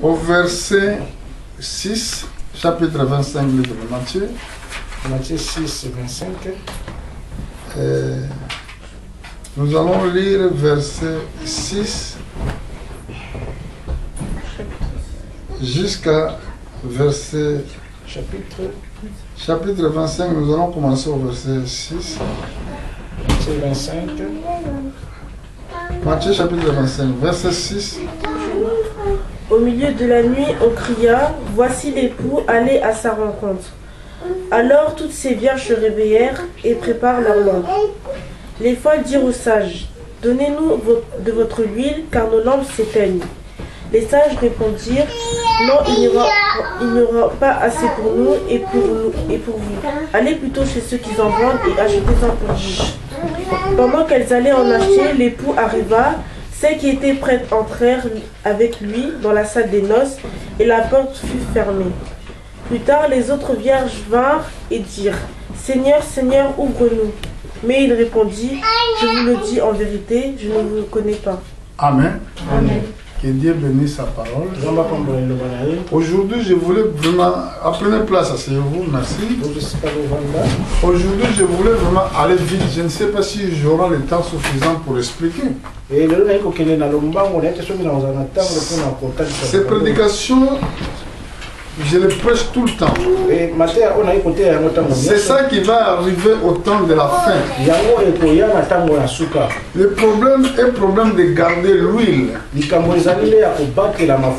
au verset 6, chapitre 25 livre de Matthieu. Matthieu 6, 25. Nous allons lire verset 6 jusqu'à verset chapitre 25. Nous allons commencer au verset 6. Matthieu 25. Matthieu chapitre 25, verset 6. Au milieu de la nuit, on cria, voici l'époux, allez à sa rencontre. Alors toutes ces vierges se réveillèrent et préparent leur lampe. Les folles dirent aux sages, donnez-nous de votre huile, car nos lampes s'éteignent. Les sages répondirent, non, il n'y aura pas assez pour nous et pour vous. Allez plutôt chez ceux qui en vendent et achetez-en pour vous. Pendant qu'elles allaient en acheter, l'époux arriva. Celles qui étaient prêtes entrèrent avec lui dans la salle des noces et la porte fut fermée. Plus tard, les autres vierges vinrent et dirent, Seigneur, Seigneur, ouvre-nous. Mais il répondit, je vous le dis en vérité, je ne vous connais pas. Amen. Amen. Que Dieu bénisse sa parole. Aujourd'hui, je voulais vraiment... Prenez place, asseyez-vous, merci. Aujourd'hui, je voulais vraiment aller vite. Je ne sais pas si j'aurai le temps suffisant pour expliquer. Ces prédications, je les prêche tout le temps. C'est ça qui va arriver au temps de la fin. Le problème est le problème de garder l'huile.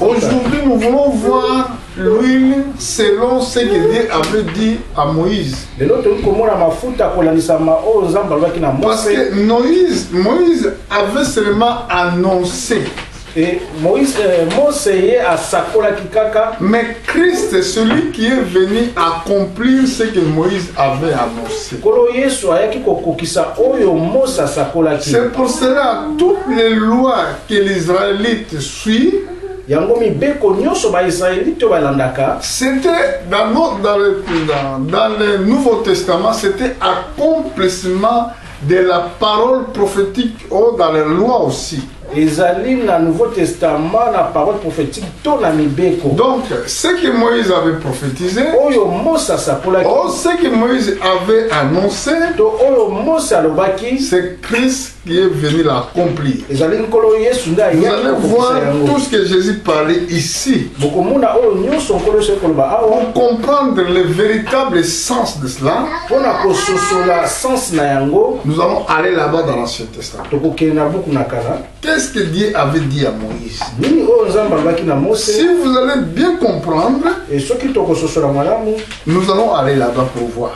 Aujourd'hui, nous voulons voir l'huile selon ce que Dieu avait dit à Moïse. Parce que Moïse avait seulement annoncé. Et Moïse à Sakola Kikaka. Mais Christ est celui qui est venu accomplir ce que Moïse avait annoncé. C'est pour cela toutes les lois que les Israélites suivent. C'était dans le Nouveau Testament, c'était accomplissement de la parole prophétique ou dans les lois aussi. Nouveau Testament, la parole prophétique, donc, ce que Moïse avait prophétisé, ce que Moïse avait annoncé, c'est Christ qui est venu l'accomplir. Vous allez voir tout ce que Jésus parlait ici. Pour comprendre le véritable sens de cela, nous allons aller là-bas dans l'Ancien Testament. Qu'est-ce que Dieu avait dit à Moïse? Si vous allez bien comprendre, nous allons aller là-bas pour voir.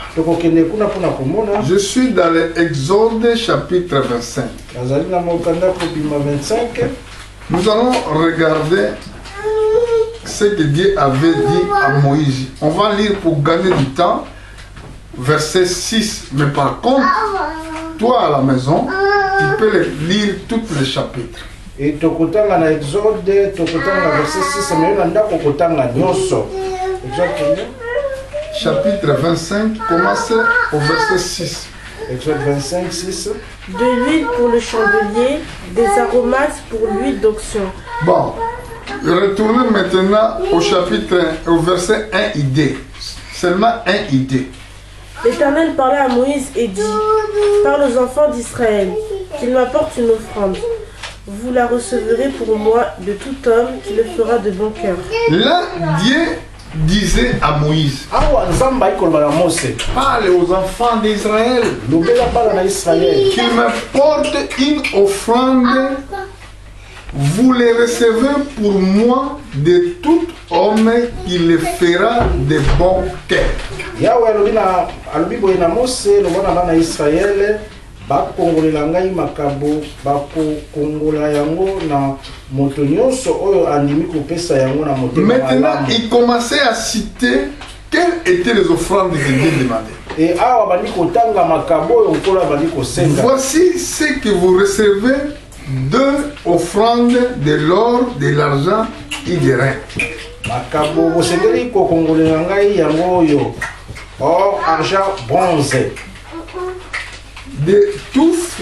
Je suis dans l'Exode chapitre 25. Nous allons regarder ce que Dieu avait dit à Moïse. On va lire pour gagner du temps, verset 6. Mais par contre, toi à la maison, tu peux lire tous les chapitres. Et tokotanga na Exode, tokotanga verset 6, mais on a kokotanga nyoso. Chapitre 25, commencez au verset 6. Exode 25, 6. De l'huile pour le chandelier, des aromates pour l'huile d'onction. Bon, retournez maintenant au chapitre, au verset 1 et 2. Seulement 1 et 2. L'Éternel parla à Moïse et dit, parle aux enfants d'Israël, qu'ils m'apportent une offrande. Vous la recevrez pour moi de tout homme qui le fera de bon cœur. Là, Dieu disait à Moïse, parle aux enfants d'Israël qu'ils me portent une offrande. Vous les recevez pour moi de tout homme qui le fera de bon cœur. Maintenant, il commençait à citer quelles étaient les offrandes que Dieu demandait. Voici ce que vous recevez: 2 offrandes de l'or, de l'argent et des reins. Or, argent, bronze. De touffes,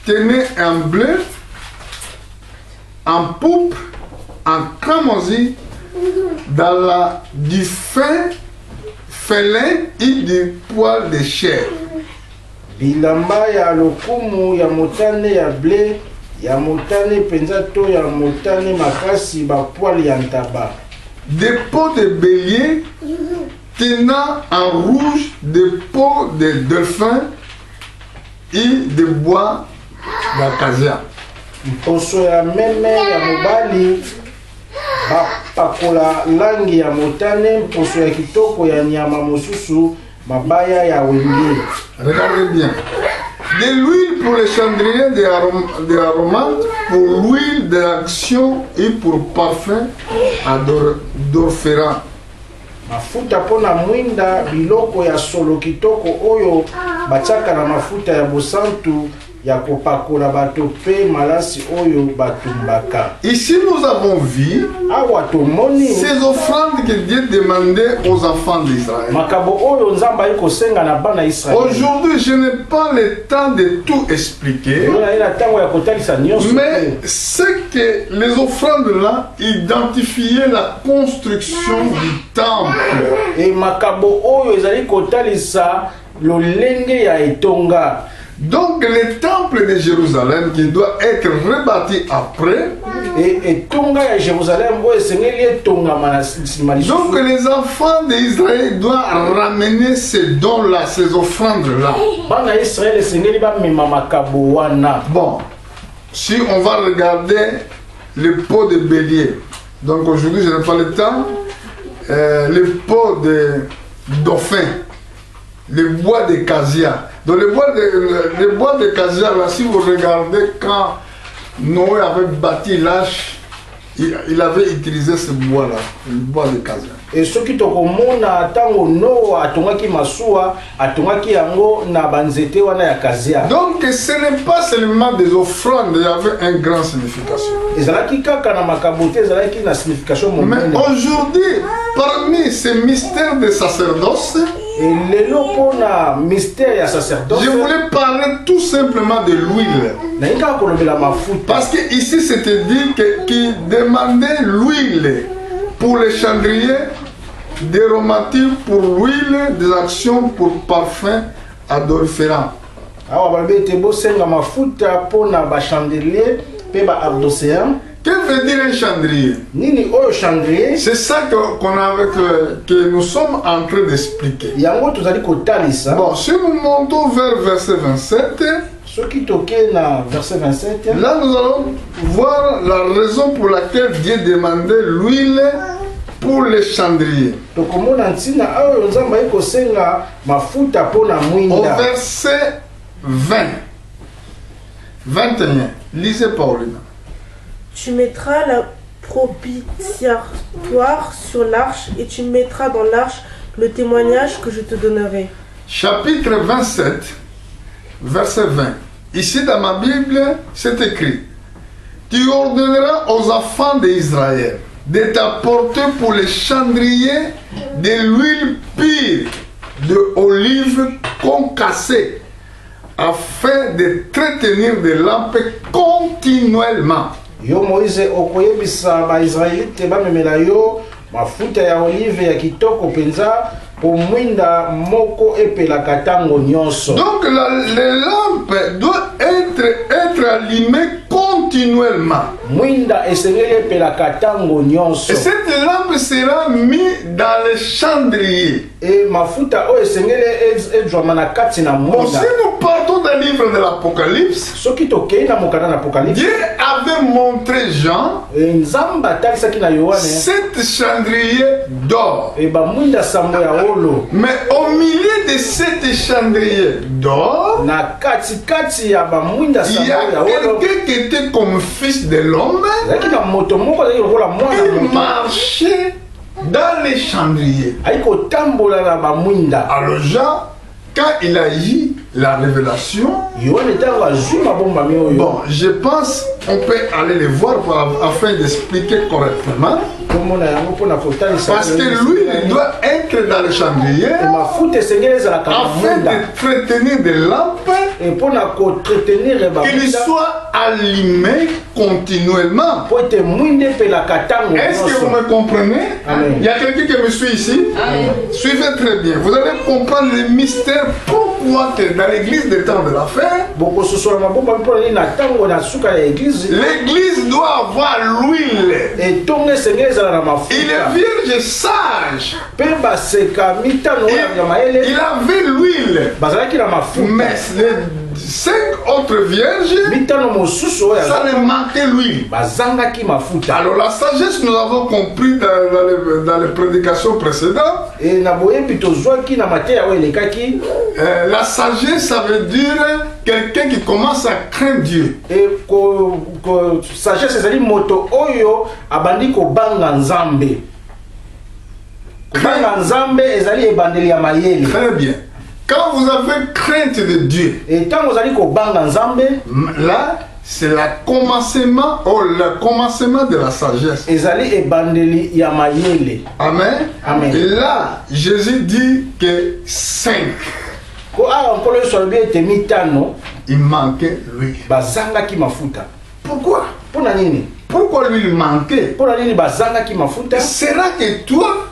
tenez en bleu, en pourpre, en cramoisi, du fin félin et du poil de chair. Bilamba ya lokumu ya motane ya blé ya motane penza to ya motane makasi ba poil ya ntaba. Des peaux de bélier tenant en rouge des peaux de dauphin et de bois d'acacia. Mposo ya meme ya mobali bapakola langi ya motane mposo ya kitoko ya nyama mosusu mabaya ya wenge. Regardez bien. De l'huile pour les chandeliers de aromates, pour l'huile de l'action et pour parfum d'orphéra. Mafuta pona mwinda biloko ya solo kitoko oyo batiaka na mafuta ya bosantu ya kopakola bato pe malasi oyo batumbaka. Ici nous avons vu awa tomoni ces offrandes que Dieu demandait aux enfants d'Israël. Makabo oyo nzamba iko senga na bana Israël. Aujourd'hui, je n'ai pas le temps de tout expliquer. Mais c'est que les offrandes là identifiaient la construction du temple. Et makabo oyo ezali kotalisa lolenge ya etonga. Donc le temple de Jérusalem qui doit être rebâti après. Et tonga ya Jérusalem oyo esengeli etonga manasi. Donc les enfants d'Israël doivent ramener ces dons-là, ces offrandes-là. Bana Israël esengeli ba mema makabo wana. Bon, si on va regarder le pot de bélier. Donc aujourd'hui je n'ai pas le temps. Le pot de dauphin, le bois de casia. Donc le bois de casia, là, si vous regardez quand Noé avait bâti l'arche, il avait utilisé ce bois-là, le bois de casia. Et ce qui tokomona tango Noé atongaki masuwa, atongaki yango na banzete wana ya casia. Donc ce n'est pas seulement des offrandes, il y avait une grande signification. Ezalaki kaka na makabote, ezalaki na signification monene. Mais aujourd'hui, parmi ces mystères de sacerdoce, et lelo pona mystère ya sacerdoce, je voulais parler tout simplement de l'huile. Naika kolobela mafuta. Parce que ici c'était dit qu'il demandait l'huile pour les chandeliers, des aromatifs pour l'huile, des actions pour parfum odoriférant. Awa balbe te bosenga mafuta pona ba chandelier pe ba ardocéan. Que veut dire un chandelier? Nini oyo chandelier? C'est ça que nous sommes en train d'expliquer. Yango tozali kotalisa. Bon, si nous montons vers verset 27, soki toke na verset 27, là nous allons voir la raison pour laquelle Dieu demandait l'huile pour les chandeliers. Tokomona ntina oyo nzamba iko senga mafuta pona mwinda. Au verset 20, 21, lisez Paulina. Tu mettras la propitiatoire sur l'arche et tu mettras dans l'arche le témoignage que je te donnerai. Chapitre 27, verset 20. Ici dans ma Bible, c'est écrit: Tu ordonneras aux enfants d'Israël de t'apporter pour les chandeliers de l'huile pure de olive concassée afin de entretenir des lampes continuellement. Yo Moïse okoyebisa ba Israélite bamemela yo mafuta ya olive ya kitoko penza po mwinda moko epelaka tango nyonso. Donc les lampes doivent être allumées continuellement. Mwinda esengeli epelaka tango nyonso. Et cette lampe sera mise dans le chandelier. Et mafuta o esengeli ejwama na kati na mwinda. Bon, si nous partons d'un livre de l'Apocalypse, soki tokei na mokanda na Apocalypse, Dieu avait montré Jean nzamba talisaki na Yohane 7 chandeliers d'or. Et ba mwinda sambo ya olo. Mais au milieu de 7 chandeliers d'or, na kati kati ya ba mwinda sambo il y a ya olo, quelqu'un qui était comme fils de l'homme. Il marchait dans les chandeliers. Alors Alors Jean, quand il a dit la révélation. Bon, je pense on peut aller les voir afin d'expliquer correctement. Parce que l'huile doit être dans le chandelier afin d'entretenir des lampes qu'il soit allumé continuellement. Est-ce que vous me comprenez? Amen. Il y a quelqu'un qui me suit ici? Amen. Suivez très bien. Vous allez comprendre le mystère. Pourquoi que dans l'église des temps de la fin, l'église doit avoir l'huile. Il est vierge sage. Il avait l'huile. Mais les 5 autres vierges, ça ne manquait l'huile. Alors la sagesse, nous avons compris dans les prédications précédentes. La sagesse, ça veut dire quelqu'un qui commence à craindre Dieu. Sagesse, c'est moto oyo abandi ko banga nzambe. Banga nzambe ezali ebandeli ya mayele. Très bien. Quand vous avez crainte de Dieu, et quand vous allez ko banga nzambe, là c'est le commencement de la sagesse. Ezali ebandeli ya mayele. Amen. Amen. Et là, Jésus dit que 5. Il manquait l'huile. Pourquoi? Pourquoi lui manquait? Sera que toi,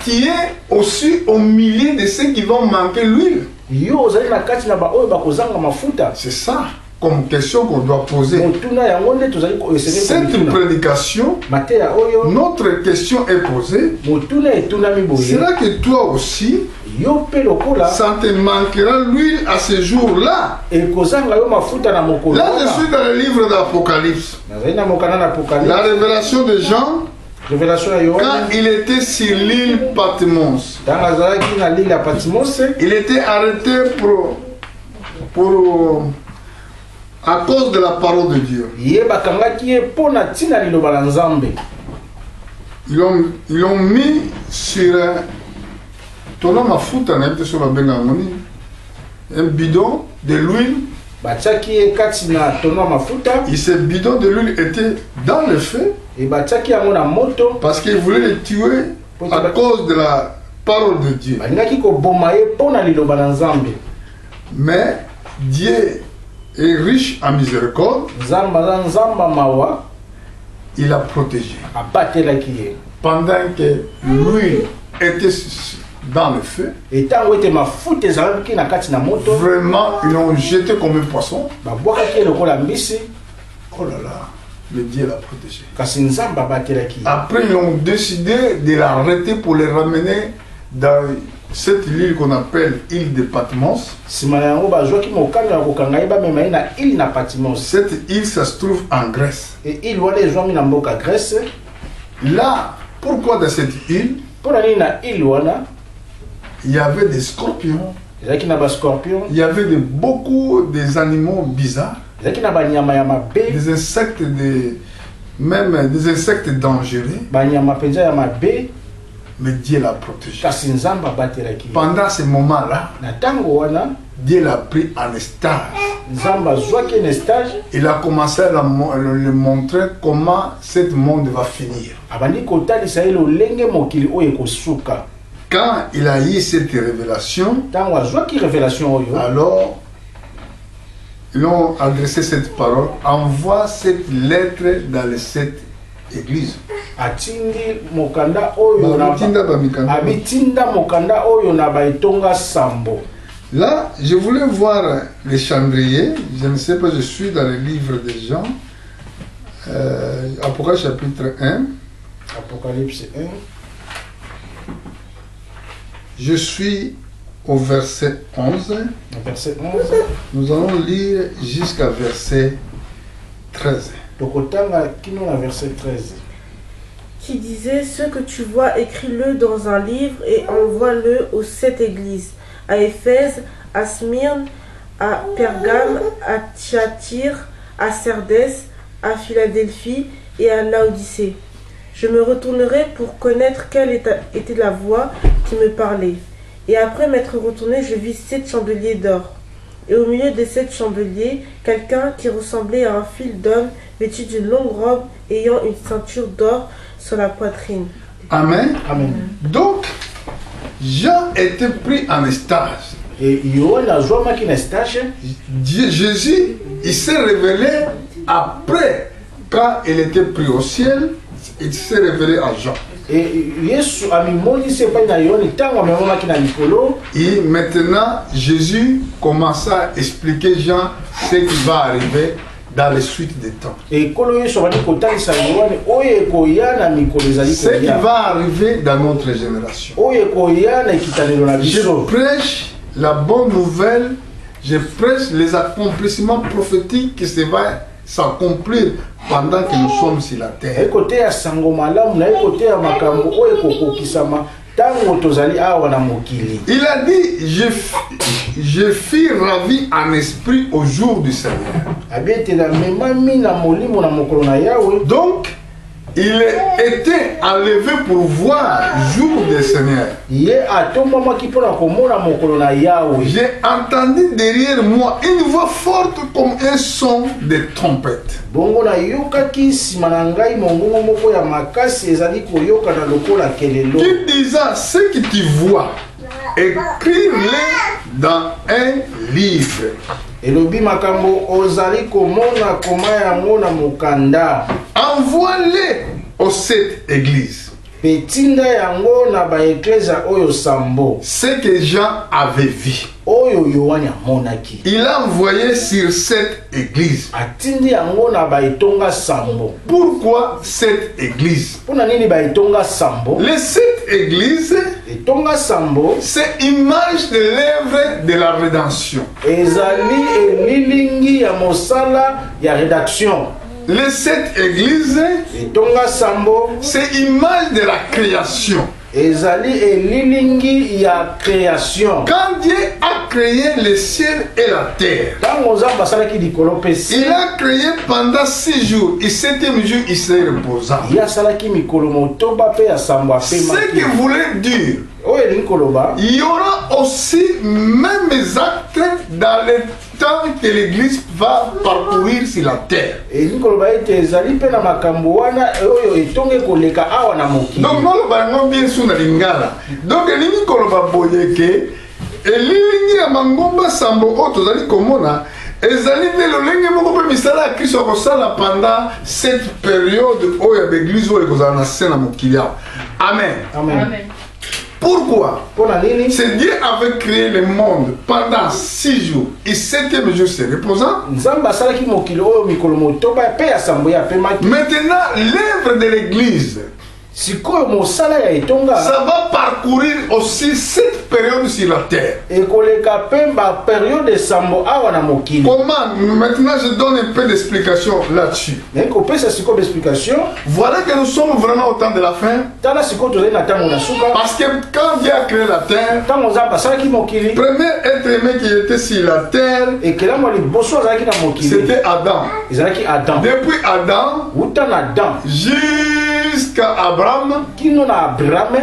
tu es aussi au milieu de ceux qui vont manquer l'huile? C'est ça comme question qu'on doit poser. Cette prédication, notre question est posée. Sera que toi aussi, ça te manquera l'huile à ce jour-là? Là, je suis dans le livre d'Apocalypse. La révélation de Jean, quand il était sur l'île Patmos, il était arrêté à cause de la parole de Dieu. Ils l'ont mis sur un bidon de l'huile. Et ce bidon de l'huile était dans le feu parce qu'il voulait le tuer à cause de la parole de Dieu. Mais Dieu est riche en miséricorde. Il a protégé. Pendant que l'huile était dans le feu, vraiment ils l'ont jeté comme un poisson. Oh là là, mais Dieu l'a protégé. Après ils ont décidé de l'arrêter pour le ramener dans cette île qu'on appelle île de Patmos. Cette île, ça se trouve en Grèce. Là, pourquoi dans cette île, il y avait des scorpions. Il y avait beaucoup des animaux bizarres. Des insectes, même des insectes dangereux. Mais Dieu l'a protégé. Pendant ce moment-là, Dieu l'a pris en stage. Il a commencé à lui montrer comment ce monde va finir. Quand il a eu cette révélation, alors ils ont adressé cette parole. Envoie cette lettre dans les 7 églises. Là, je voulais voir les chandeliers. Je ne sais pas, je suis dans le livre des Jean. Apocalypse chapitre 1. Apocalypse 1. Je suis au verset 11. Verset 11. Nous allons lire jusqu'à verset 13. Verset 13. Qui disait: ce que tu vois, écris-le dans un livre et envoie-le aux 7 églises, à Éphèse, à Smyrne, à Pergame, à Thyatire, à Sardès, à Philadelphie et à Laodicée. Je me retournerai pour connaître quelle était la voix qui me parlait. Et après m'être retourné, je vis 7 chandeliers d'or. Et au milieu des 7 chandeliers, quelqu'un qui ressemblait à un fil d'homme, vêtu d'une longue robe, ayant une ceinture d'or sur la poitrine. Amen. Amen. Donc, Jean était pris en stage. Et Yohana azwamaki na stage. Jésus, il s'est révélé après, quand il était pris au ciel, il s'est révélé à Jean. Et Yesu amimonisi epai na Yohana ntango amemamaki na likolo. Et maintenant, Jésus commence à expliquer Jean ce qui va arriver dans les suites des temps. Et kolo Yesu abandi kotalisa Yohana oyo ekoya na mikolo ezali Ce qui koya. va arriver dans notre génération. Oyo ekoya na ekitanelo na Je biso. prêche la bonne nouvelle, je prêche les accomplissements prophétiques qui se vont s'accomplir pendant que nous sommes sur la terre. Ekote ya sango malamu na ekote ya makambo oyo ekokokisama ntango tozali awa na mokili. Il a dit, je fus ravi en esprit au jour du Seigneur. Abietela memami na molimo na mokolo na Yawe. Donc, il était enlevé pour voir le jour du Seigneur. Ye atombamaki mpona komona mokolo na Yawe. J'ai entendu derrière moi une voix forte comme un son de trompette. Bongo na yokaki nsima na ngai mongongo moko ya makasi ezali koyokana lokola kelelo. Qui disant ce que tu vois, écris-le dans un livre. Elobi makambo ozali komona koma yango na mokanda. Envoie-le aux 7 églises. Petinda yango na ba eklezia oyo sambo. Ce que Jean avait vu. Oyo Yohana amonaki. Il a envoyé sur 7 églises. Atindi yango na ba etonga sambo. Pourquoi 7 églises? Pona nini ba etonga sambo? Les 7 églises, Etonga sambo c'est image de l'œuvre de la rédemption. ezali elilingi ya mosala ya rédaction. Les 7 églises, Etonga sambo c'est image de la création. ezali elilingi ya création. Quand Dieu a créé le ciel et la terre, Ntango Nzambe asalaki likolo mpe se, il a créé pendant 6 jours et 7e jour il s'est reposant. ye asalaki mikolo motoba mpe ya sambo Ce qui apemaki. voulait dire, Oyo elingi koloba il y aura aussi même actes dans le temps que l'église va parcourir sur la terre. elingi koloba ete ezali mpe na makambo wana oyo etonga ekoleka awa na mokili. Donc nous allons bien sûr na lingala. Donc elingi koloba boyeke elilingi ya mangomba sambo oyo tozali komona ezali nde lolenge moko mpe misala ya Kristo akosala pendant cette période oyo ya l'église oyo ekozala na se na mokili awa. Amen. Amen. Pourquoi? Mpona nini? C'est Dieu avait créé le monde pendant 6 jours et 7e jour se reposant. Nzambe asalaki mokili oyo mikolo motoba mpe ya sambo ye apemaki. Maintenant, l'œuvre de l'église, Sikoyo mosala ya etonga ça va parcourir aussi cette période sur la terre. ekoleka mpe ba periode sambo awa na mokili. Comment? Maintenant, je donne un peu d'explication là-dessus. naye kopesa sikoyo d'explication. Voilà que nous sommes vraiment au temps de la fin. Tala sikoyo tozali na ntango na suka. Parce que quand Dieu a créé la terre, Ntango Nzambe asalaki mokili, le premier être aimé qui était sur la terre, ekelamu ya liboso azalaki na mokili c'était Adam. ezalaki Adam. Depuis Adam Wuta na Adam jusqu'à Abraham, kino na Abraham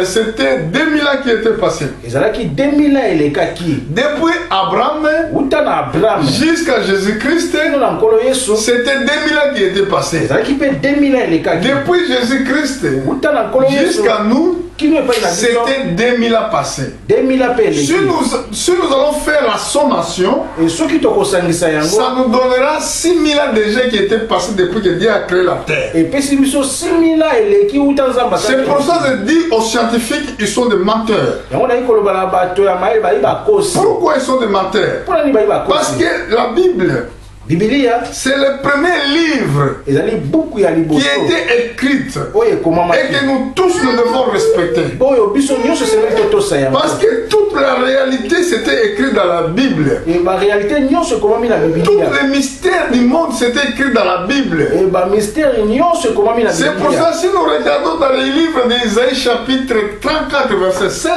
c'était 2000 ans qui étaient passés. ezalaki 2000 ans elekaki. Depuis Abraham Wuta na Abraham jusqu'à Jésus-Christ, kino na nkolo Yesu c'était 2000 ans qui étaient passés. ezalaki mpe 2000 ans elekaki. Depuis Jésus-Christ Wuta na nkolo Yesu jusqu'à nous, kino epai na biso c'était 2000 ans passés. 2000 ans mpe Si eleki. nous allons faire la sommation, Et soki tokosangisa yango ça nous donnera 6000 ans déjà qui étaient passés depuis que Dieu a créé la terre. epesi biso 6000 ans eleki wuta Nzambe C'est asalaki pour ça mokili. que je dis aux scientifiques, ils sont des menteurs. yango nayi koloba na bato ya mayele bayi bakosi. Pourquoi ils sont des menteurs? Mpona nini bayi Parce bakosi? que la Bible, Bibilia c'est le premier livre ezali buku ya qui liboso a été écrite oyo ekomamaki et que nous tous nous devons respecter. oyo biso nyonso esengeli totosa yango. Parce que toute la réalité c'était écrit dans la Bible. E baréalité nyonso ekomami na Tous Bibilia. les mystères du monde c'était écrit dans la Bible. E bamystère nyonso ekomami na C'est pour ça Bibilia. si nous regardons dans les livres d'Isaïe chapitre 34 verset 16,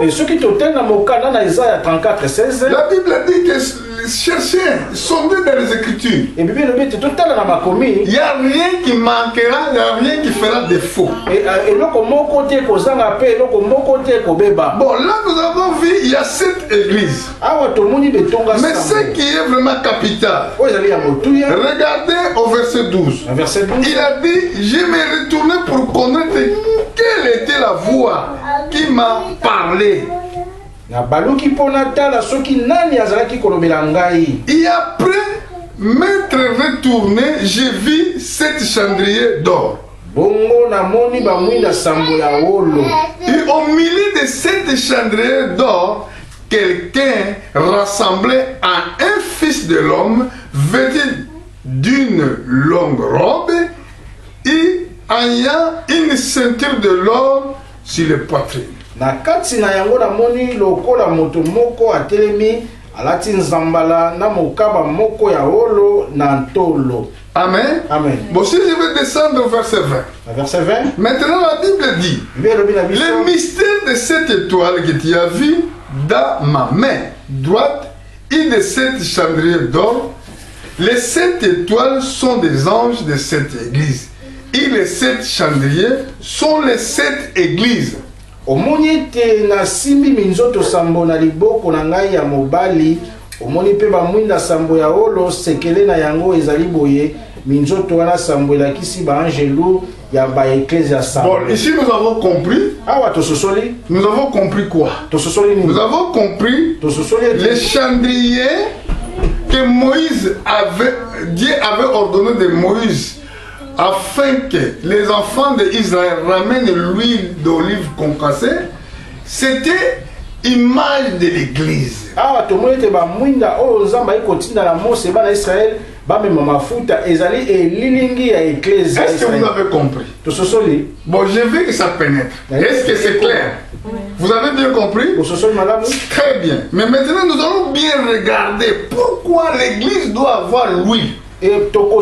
E soki totali na mokanda na Isaya 34:16 la Bible dit que cherchez, sondez dans les les Écritures. Et Bible lobi totala na makomi. Il n'y a rien qui manquera, il n'y a rien qui fera défaut. Et loko moko te kozanga pe loko moko te kobeba. Bon, là nous avons vu, il y a 7 églises. Awa tomoni betonga Mais ce qui est vraiment capital, Ozali ya motuya. regardez au verset 12. Verset 12. Il a dit, je me retournais pour connaître quelle était la voix qui m'a parlé. Na baluki pona tala soki nani azalaki kolobela ngai. Et après m'être retourné, j'ai vu 7 chandeliers d'or. Bongo na moni ba mwinda sambo ya wolo. Et au milieu de 7 chandeliers d'or, quelqu'un rassemblait à un fils de l'homme vêtu d'une longue robe et ayant une ceinture de l'or sur le poitrine. Na kati na yango na moni lokola moto moko atelemi alati nzambala na mokaba moko ya wolo na ntolo. Amen. Amen. Bon, si je vais descendre au verset 20. Verset 20. Maintenant, la Bible dit, le mystère de cette étoile que tu as vu dans ma main droite et de 7 chandeliers d'or, les 7 étoiles sont des anges de cette église. Et les 7 chandeliers sont les 7 églises. Omoni te na simbi minzoto sambo na liboko na ngai ya mobali. Omoni pe ba mwinda sambo ya olo sekele na yango ezali boye. Minzoto wana sambo elakisi ba angelu ya ba ecclesia sambo. Bon, ici nous avons compris. Awa tososoli. Nous avons compris quoi? Tososoli nini? Nous avons compris les chandeliers que Dieu avait ordonné de Moïse afin que les enfants d'Israël ramènent l'huile d'olive concassée. C'était image de l'église. Awa tomoni te ba mwinda o nzamba ikotinda na Mose bana Israël ba mema mafuta ezali elilingi ya ecclesia. Est-ce que vous avez compris? Tososoli. Bon, je veux que ça pénètre. Est-ce que c'est clair? Vous avez bien compris? Tososoli madame. Très bien. Mais maintenant nous allons bien regarder pourquoi l'église doit avoir l'huile. Et nous allons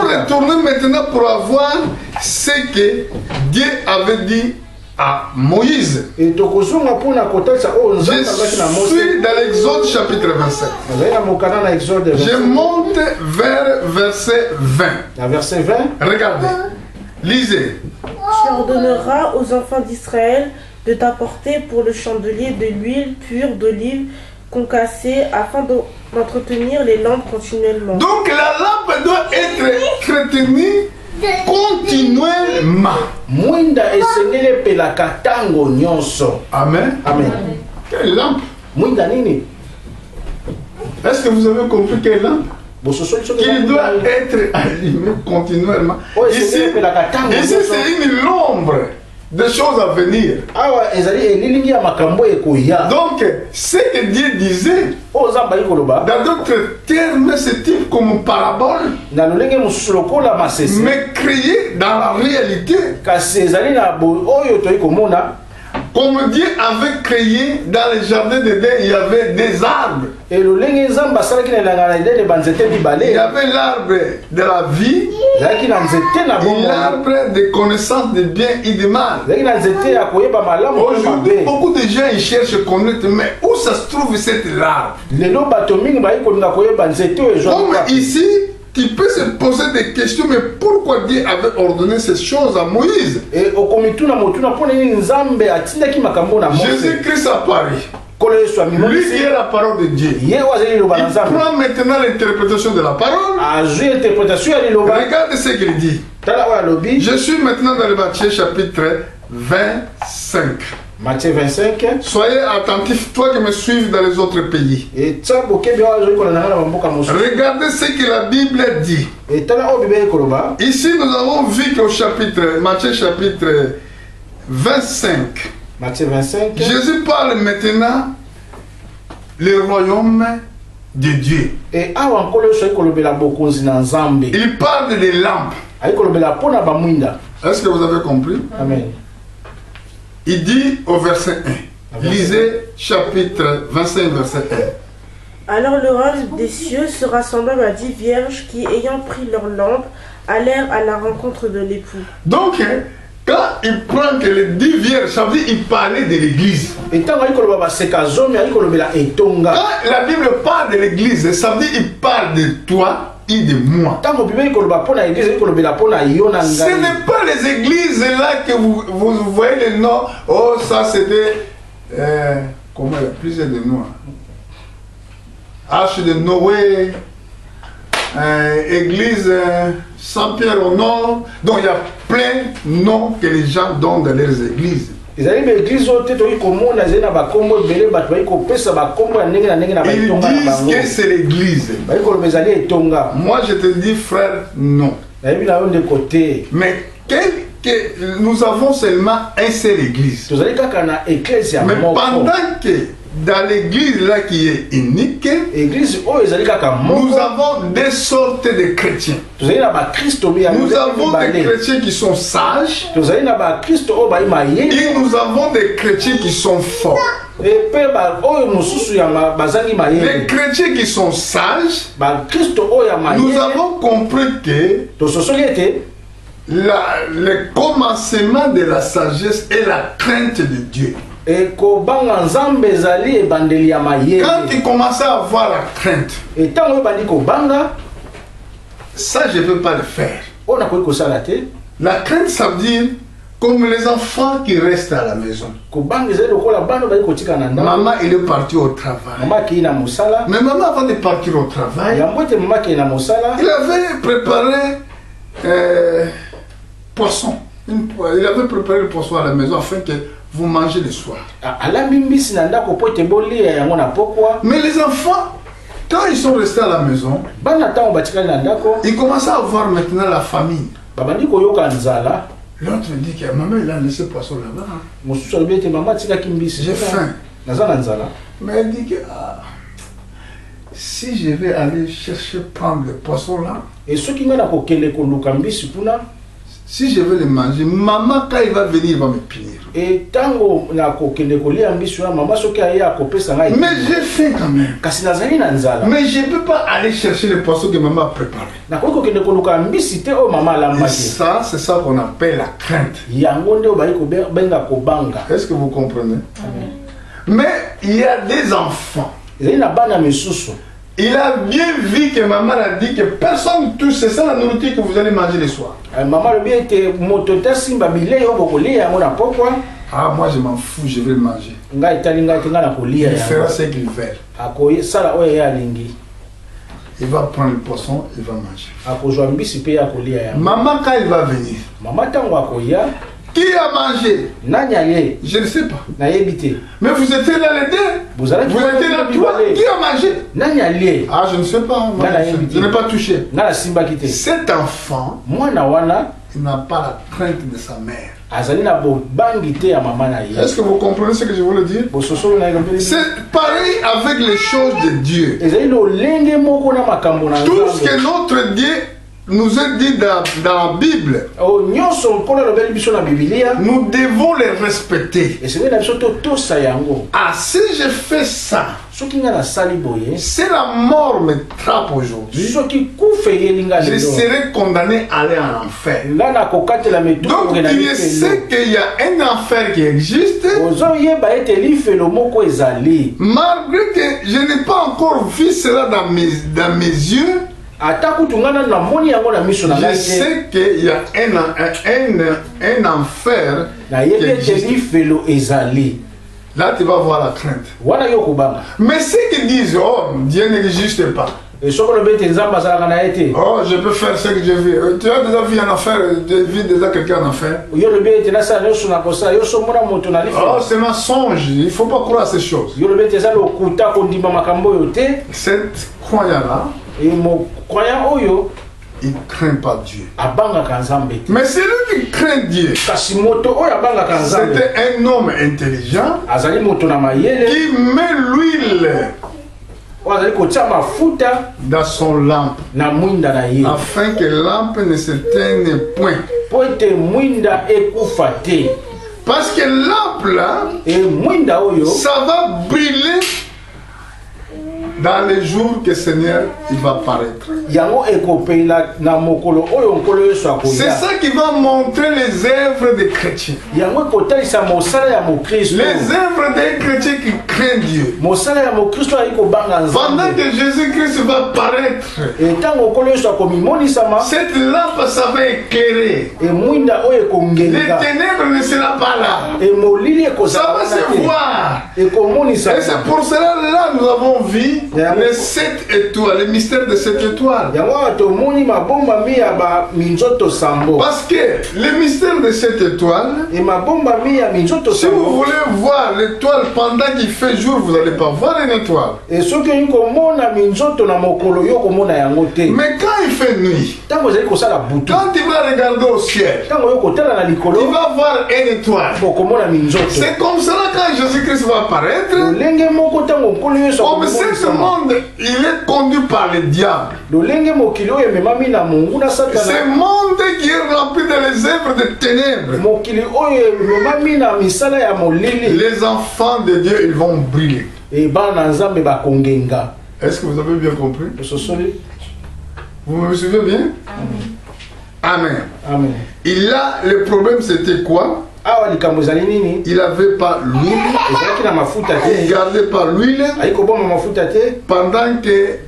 retourner maintenant pour avoir ce que Dieu avait dit à Moïse. Je suis dans l'Exode chapitre 27. Je monte vers verset 20. Verset 20. Regardez. Lisez. Tu ordonneras aux enfants d'Israël de t'apporter pour le chandelier de l'huile pure d'olive concassée afin d'entretenir les lampes continuellement. Donc la lampe doit être entretenue continuellement. Amen. Amen. Quelle lampe? Est-ce que vous avez compris quelle lampe? Qui doit être allumée continuellement. Ici c'est une ombre des choses à venir. Donc, ce que Dieu disait, dans d'autres termes, c'est type comme parabole, mais créé dans la réalité. Comme Dieu avait créé dans le jardin d'Éden, il y avait des arbres. Il y avait l'arbre de la vie et l'arbre de connaissance de bien et de mal. Aujourd'hui, beaucoup de gens ils cherchent à connaître, mais où ça se trouve cet arbre? Comme ici, tu peux se poser des questions, mais pourquoi Dieu avait ordonné ces choses à Moïse? Jésus-Christ a parlé. Lui qui est la parole de Dieu. Il prend maintenant l'interprétation de la parole. Regarde ce qu'il dit. Je suis maintenant dans le Matthieu chapitre 25. Matthieu 25. Soyez attentifs, toi qui me suives dans les autres pays. Regardez ce que la Bible dit. Ici, nous avons vu qu'au chapitre, Matthieu chapitre 25, Matthieu 25. Jésus parle maintenant le royaume de Dieu. Il parle des lampes. Est-ce que vous avez compris? Amen. Il dit au verset 1. Lisez chapitre 25, verset 1. Alors le royaume des cieux sera semblable à 10 vierges qui, ayant pris leurs lampes, allèrent à la rencontre de l'époux. Donc, quand il prend que les 10 vierges, ça veut dire qu'il parlait de l'église. Quand la Bible parle de l'église, ça veut dire qu'il parle de toi et de moi. Ce n'est pas les églises là que vous voyez les noms. Oh, ça c'était. Comment il y a plusieurs de noms? Arche de Noé, église Saint-Pierre au nord. Donc il y a plein de noms que les gens donnent dans leurs églises. Ils disent que c'est l'église. Moi je te dis frère, non. Mais nous avons seulement un seul église. Mais pendant que dans l'église là qui est unique, nous avons des sortes de chrétiens. Nous avons des chrétiens qui sont sages et nous avons des chrétiens qui sont forts. Les chrétiens qui sont sages, nous avons compris que le commencement de la sagesse est la crainte de Dieu. Quand tu commences à avoir la crainte, ça je ne peux pas le faire. La crainte, ça veut dire comme les enfants qui restent à la maison. Maman, il est parti au travail. Mais maman, avant de partir au travail, il avait préparé poisson. Il avait préparé le poisson à la maison afin que vous mangez le soir. Mais les enfants, quand ils sont restés à la maison, ils commencent à voir maintenant la famille. L'autre dit que maman, il a laissé le poisson là-bas. J'ai faim. Mais elle dit que si je vais aller chercher prendre le poisson là, si je veux le manger, maman, quand il va venir, il va me punir. Mais j'ai faim quand même. Mais je ne peux pas aller chercher le poisson que maman a préparé. Et ça, c'est ça qu'on appelle la crainte. Est-ce que vous comprenez? Mais il y a des enfants. Il a bien vu que maman a dit que personne ne touche, c'est ça la nourriture que vous allez manger le soir. Ah, moi je m'en fous, je vais le manger. Il fera ce qu'il veut. Il va prendre le poisson, il va manger. Maman, quand il va venir, qui a mangé? Je ne sais pas. Mais vous étiez là les deux. Vous étiez là toi. Qui a mangé? Ah, je ne sais pas. Je n'ai pas touché. Cet enfant, il n'a pas la crainte de sa mère. Est-ce que vous comprenez ce que je voulais dire? C'est pareil avec les choses de Dieu. Tout ce que notre Dieu nous est dit dans la Bible, nous devons les respecter. Ah, si je fais ça, si la mort me trappe aujourd'hui, je serai condamné à aller en enfer. Donc il sait qu'il y a un enfer qui existe, malgré que je n'ai pas encore vu cela dans mes yeux. Je sais qu'il y a un enfer qui existe. Là, tu vas voir la crainte. Mais ceux qui disent, oh, Dieu n'existe pas. Oh, je peux faire ce que je veux. Tu as déjà vu un enfer, vu déjà quelqu'un en enfer. Oh, c'est un mensonge. Il ne faut pas croire à ces choses. Cette croyant-là, il ne craint pas Dieu. Mais celui qui craint Dieu, c'était un homme intelligent qui met l'huile dans son lampe afin que la lampe ne s'éteigne point. Parce que lampe là, ça va brûler dans les jours que le Seigneur il va paraître. C'est ça qui va montrer les œuvres des chrétiens. Les œuvres des chrétiens qui craignent Dieu. Pendant que Jésus-Christ va paraître, cette lampe ça va éclairer. Les ténèbres ne seront pas là. Ça va se voir. Et c'est pour cela là nous avons vu les 7 étoiles, le mystère de 7 étoiles. Parce que le mystère de 7 étoiles, si vous voulez voir l'étoile pendant qu'il fait jour, vous n'allez pas voir une étoile. Mais quand il fait nuit, quand il va regarder au ciel, il va voir une étoile. C'est comme ça quand Jésus-Christ va apparaître. Comme ce monde, il est conduit par le diable. Ce monde qui est rempli de les œuvres de ténèbres. Les enfants de Dieu, ils vont briller. Est-ce que vous avez bien compris? Vous me suivez bien? Amen. Amen. Et là, le problème c'était quoi? Il n'avait pas l'huile. Il gardait pas l'huile. Pendant que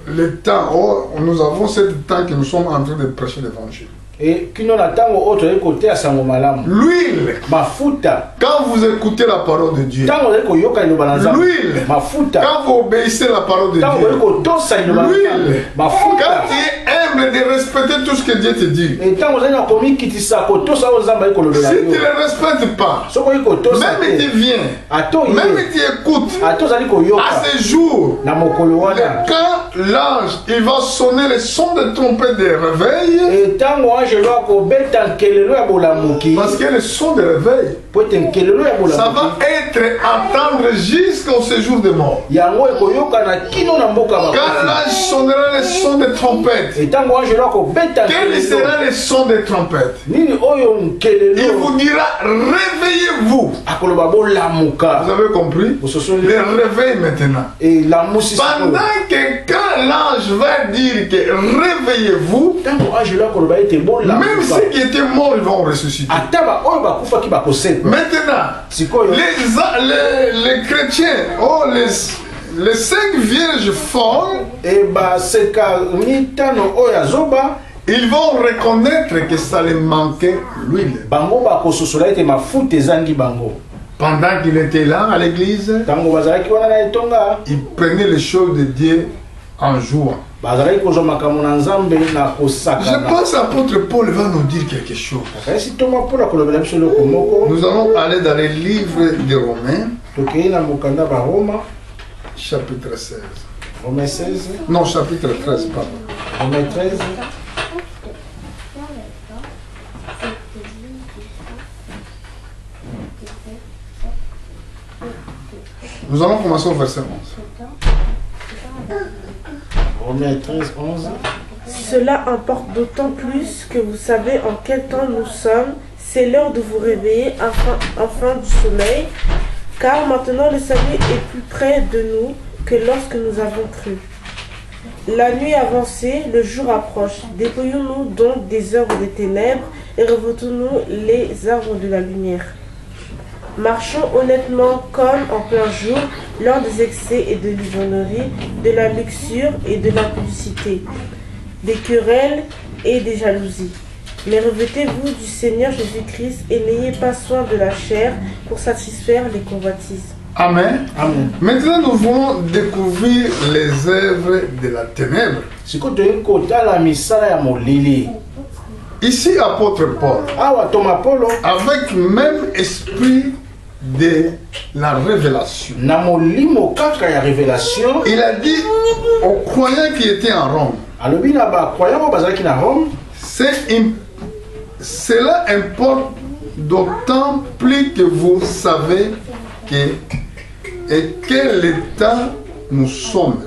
le temps, oh, nous avons ce temps que nous sommes en train de prêcher l'évangile. L'huile, quand vous écoutez la parole de Dieu, l'huile, quand vous obéissez la parole de Dieu, l'huile, quand tu es humble de respecter tout ce que Dieu te dit, si tu ne le respectes pas, même tu viens, même tu écoutes, à ce jour, quand l'ange il va sonner le son de trompette de réveil, parce que le son de réveil, ça va être entendre jusqu'au séjour de mort. Quand l'ange sonnera le son de trompette, quel sera le son de trompette? Il vous dira réveillez-vous. Vous avez compris? Le réveil maintenant. Pendant que quand l'ange va dire que réveillez-vous, même ceux qui étaient morts, ils vont ressusciter. Maintenant, les chrétiens, oh, les 5 vierges folles, ils vont reconnaître que ça les manquait l'huile. Pendant qu'il était là à l'église, il prenait les choses de Dieu en joie. Je pense que l'apôtre Paul va nous dire quelque chose. Nous allons aller dans les livres de Romains, chapitre 16. Romains 16. Non, chapitre 13, pardon. Romains 13. Nous allons commencer au verset 11. Romains 13, 11. Cela importe d'autant plus que vous savez en quel temps nous sommes. C'est l'heure de vous réveiller enfin du sommeil, car maintenant le salut est plus près de nous que lorsque nous avons cru. La nuit avancée, le jour approche. Dépouillons-nous donc des œuvres des ténèbres et revêtons-nous les œuvres de la lumière. Marchons honnêtement comme en plein jour, lors des excès et de l'ivrognerie, de la luxure et de l'impudicité, des querelles et des jalousies. Mais revêtez-vous du Seigneur Jésus-Christ et n'ayez pas soin de la chair pour satisfaire les convoitises. Amen. Amen. Maintenant, nous voulons découvrir les œuvres de la ténèbre. Ici, apôtre Paul, avec même esprit de la révélation, il a dit aux croyants qui étaient en Rome, cela importe d'autant plus que vous savez que et quel état nous sommes.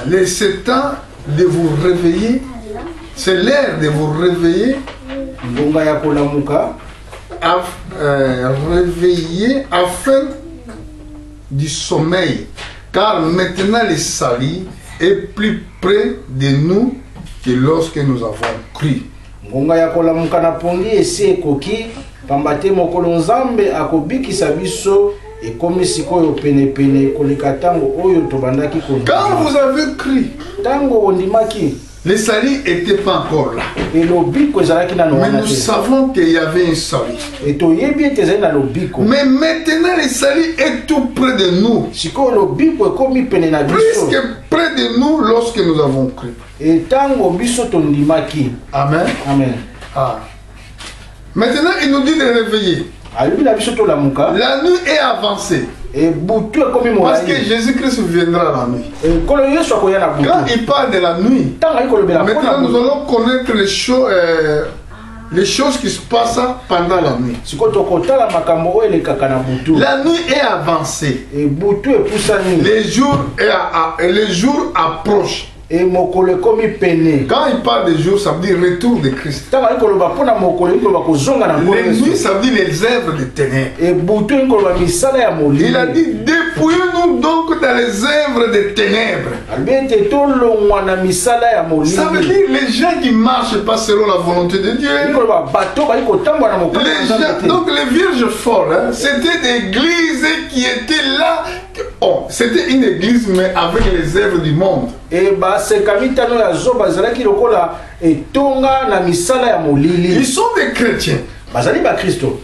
Les 7 ans de vous réveiller, c'est l'heure de vous réveiller réveillés afin du sommeil, car maintenant le salut est plus près de nous que lorsque nous avons cru. Ngonga ya kolamuka na pongi esi ekoki pamba te mokolo nzambe akobikisa biso ekomi sikoyo penepene koleka ntango oyo tobandaki kondima. Quand vous avez cru, Ntango ondimaki le salut n'était pas encore là. elobiko ezalaki na Mais wana nous te. savons qu'il y avait un salut. Etoyebi ete ezali na lobiko. Mais maintenant le salut est tout près de nous. Sikoyo lobiko ekomi pene na Plus biso. que près de nous lorsque nous avons cru. Etango biso tondimaki. Amen. Amen. Ah. Maintenant, il nous dit de réveiller. Alobi na biso tolamuka. La nuit est avancée. Butu ekomi Parce que molai. Jésus-Christ viendra la nuit. Ekolo yesu akoya na butu. Quand il parle de la nuit, Ntango ali kolobela maintenant nous mpona butu. allons connaître les choses qui se passent pendant la nuit. Sikoyo tokotala makambo oyo elekaka na butu. La nuit est avancée. Butu epusani. Les jours approchent. Mokolo ekomi pene. Quand il parle de jours, ça veut dire retour de Christ. Ntango ali koloba mpona mokolo ekoloba kozonga na nkolo Les Yesu. nuits, ça veut dire les œuvres des ténèbres. Butu ekoloba misala ya molili. Il a dit, dépouillons-nous donc dans les œuvres des ténèbres. alobi ete tolongwa na misala ya Ça veut molili. dire les gens qui ne marchent pas selon la volonté de Dieu. ekoloba bato bali kotambola na mokolo Les ya gens, Nzambe te. donc les vierges folles, hein, c'était des églises qui étaient là. Oh, c'était une église mais avec les œuvres du monde. baseka mitano ya zoba ezalaki lokola etonga na misala ya Ils molili. sont des chrétiens. Bazali bakristo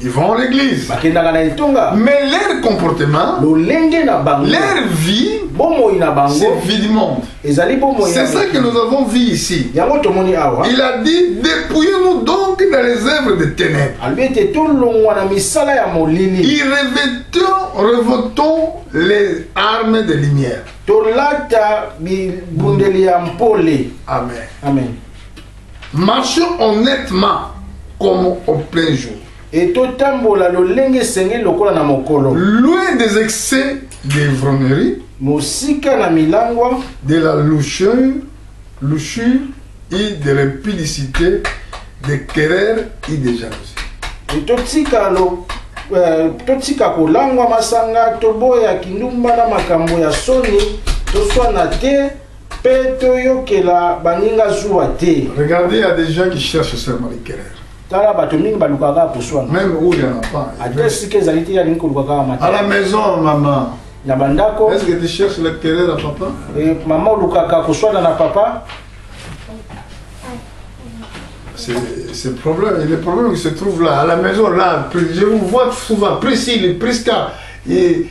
Ils vont à l'église. bakendaka na etonga. Mais leur comportement, lolenge na bango leur vie, bomoi na c'est bango vie du monde. ezali bomoi C'est na ça que nous avons vu ici. yango tomoni awa. Il a dit, dépouillons-nous donc dans les œuvres des ténèbres. alobi ete tolongwa na misala ya molili. Et revêtons les armes de lumière. tolata bibundeli ya mpole. Amen. Amen. Marchons honnêtement comme au plein jour. Et totambola lolenge esengeli lokola na mokolo. Loin des excès d'ivrognerie, mosika na milangwa, de la louchure et de l'impudicité, des querelles et des jalousies. et totika kolangwa masanga, toboya kindumba na makambo ya soni, toswana te pe toyokela baninga zuwa te. Regardez, il y a des gens qui cherchent seulement les querelles. Tala bato mingi balukaka koswana. Même où il n'y en a pas. Ate sika ezali te ya ningi kolukaka À mata. la maison, maman, Na bandako, est-ce que tu cherches les querelles à papa? mama olukaka koswana na papa. C'est le problème. Et le problème qui se trouve là, à la maison, là, je vous vois souvent, Priscille, Prisca, il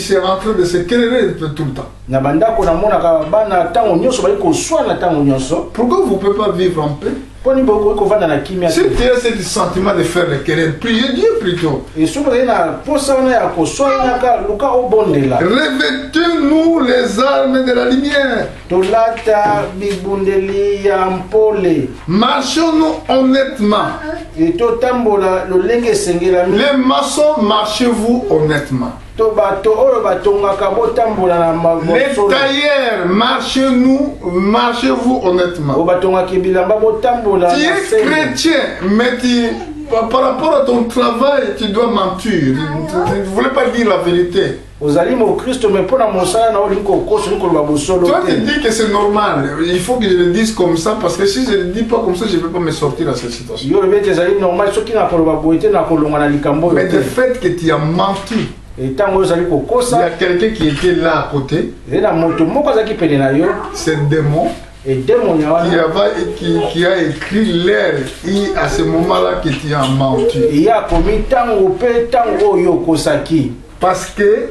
s'est en train de se quereller tout le temps. Na bandako namonaka bana ntango nyonso bali koswana ntango nyonso. Pourquoi vous ne pouvez pas vivre en paix? Poni bokoki kovanda na kimia Si te. tu as ce sentiment de faire les querelles, priez Dieu plutôt. Esoki ozali na posa wana ya koswanaka luka obondela. Revêtez-nous les armes de la lumière. Tolata bibundeli ya mpole. Marchons-nous honnêtement. Totambola lolenge esengelami. Les maçons, marchez-vous honnêtement. To bato oyo batongaka botambola na Les mabosolo. tailleurs, marchez-vous honnêtement. O batongaka bilamba botambola Tu na es sembe. chrétien, mais par rapport à ton travail, tu dois mentir. Tu ne voulais pas dire la vérité. Ozali mo Kristo me pona mosala na olingi kokosa olingi koloba bosolo Toi, tu te. dis que c'est normal. Il faut que je le dise comme ça, parce que si je ne le dis pas comme ça, je ne peux pas me sortir de cette situation. Yo lobi ete ezali normal soki na koloba boye te na kolonga na likambo Mais oyo le te. fait que tu as menti, Ntango oyo ozali il y a kokosa, quelqu'un qui était là à côté, ezali na moto moko azalaki pene na yo, c'est démon, edemonia wana qui a écrit l'air et à ce moment-là que tu as menti. ye akomi ntango mpe ntango oyo okosaki. Parce que